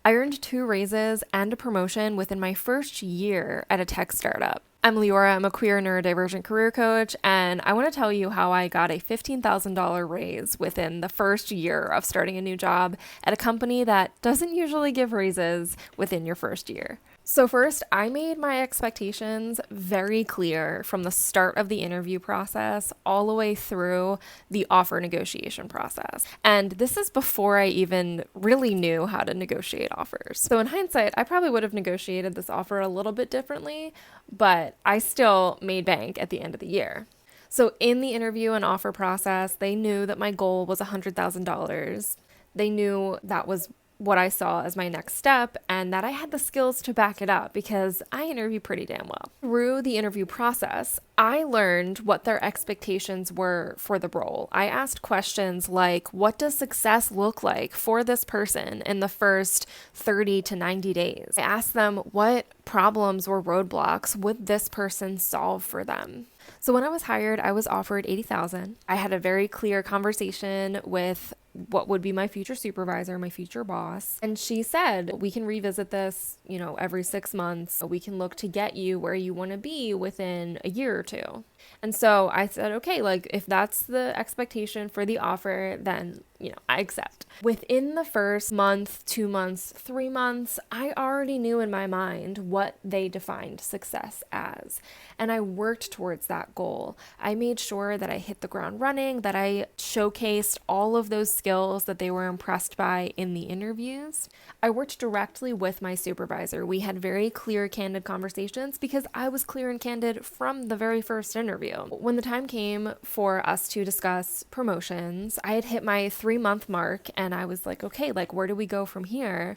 I earned 2 raises and a promotion within my first year at a tech startup. I'm Leora, I'm a queer neurodivergent career coach, and I want to tell you how I got a $15,000 raise within the first year of starting a new job at a company that doesn't usually give raises within your first year. So first, I made my expectations very clear from the start of the interview process all the way through the offer negotiation process. And this is before I even really knew how to negotiate offers. So in hindsight, I probably would have negotiated this offer a little bit differently, but I still made bank at the end of the year. So in the interview and offer process, they knew that my goal was $100,000. They knew that was what I saw as my next step and that I had the skills to back it up because I interview pretty damn well. Through the interview process, I learned what their expectations were for the role. I asked questions like, what does success look like for this person in the first 30 to 90 days? I asked them what problems or roadblocks would this person solve for them. So when I was hired, I was offered $80,000. I had a very clear conversation with what would be my future supervisor, my future boss. And she said, we can revisit this, every 6 months. We can look to get you where you want to be within a year or two. And so I said, okay, if that's the expectation for the offer, then, I accept. Within the first month, 2 months, 3 months, I already knew in my mind what they defined success as. And I worked towards that goal. I made sure that I hit the ground running, that I showcased all of those skills that they were impressed by in the interviews. I worked directly with my supervisor. We had very clear, candid conversations because I was clear and candid from the very first interview. When the time came for us to discuss promotions, I had hit my 3-month mark and I was like, okay, where do we go from here?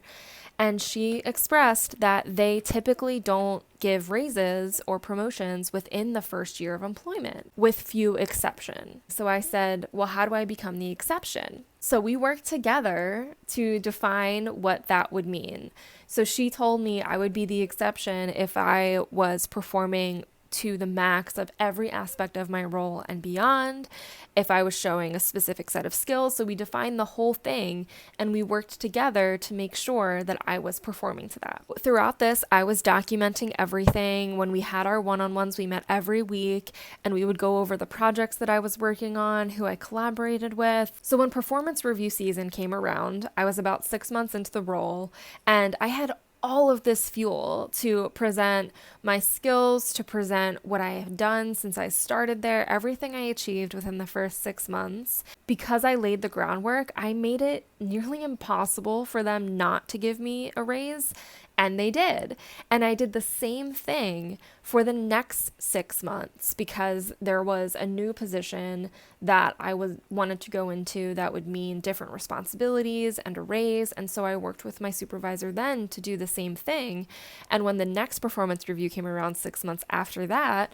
And she expressed that they typically don't give raises or promotions within the first year of employment, with few exceptions. So I said, well, how do I become the exception? So we worked together to define what that would mean. So she told me I would be the exception if I was performing to the max of every aspect of my role and beyond, if I was showing a specific set of skills. So we defined the whole thing and we worked together to make sure that I was performing to that. Throughout this, I was documenting everything. When we had our one-on-ones, we met every week and we would go over the projects that I was working on, who I collaborated with. So when performance review season came around, I was about 6 months into the role and I had all of this fuel to present my skills, to present what I have done since I started there, everything I achieved within the first 6 months. Because I laid the groundwork, I made it nearly impossible for them not to give me a raise, and they did. And I did the same thing for the next 6 months because there was a new position that I wanted to go into that would mean different responsibilities and a raise. And so I worked with my supervisor then to do the same thing. And when the next performance review came around 6 months after that,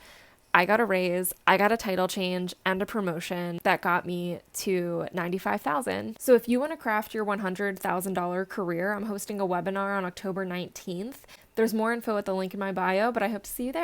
I got a raise, I got a title change and a promotion that got me to $95,000. So if you want to craft your $100,000 career, I'm hosting a webinar on October 19th. There's more info at the link in my bio, but I hope to see you there.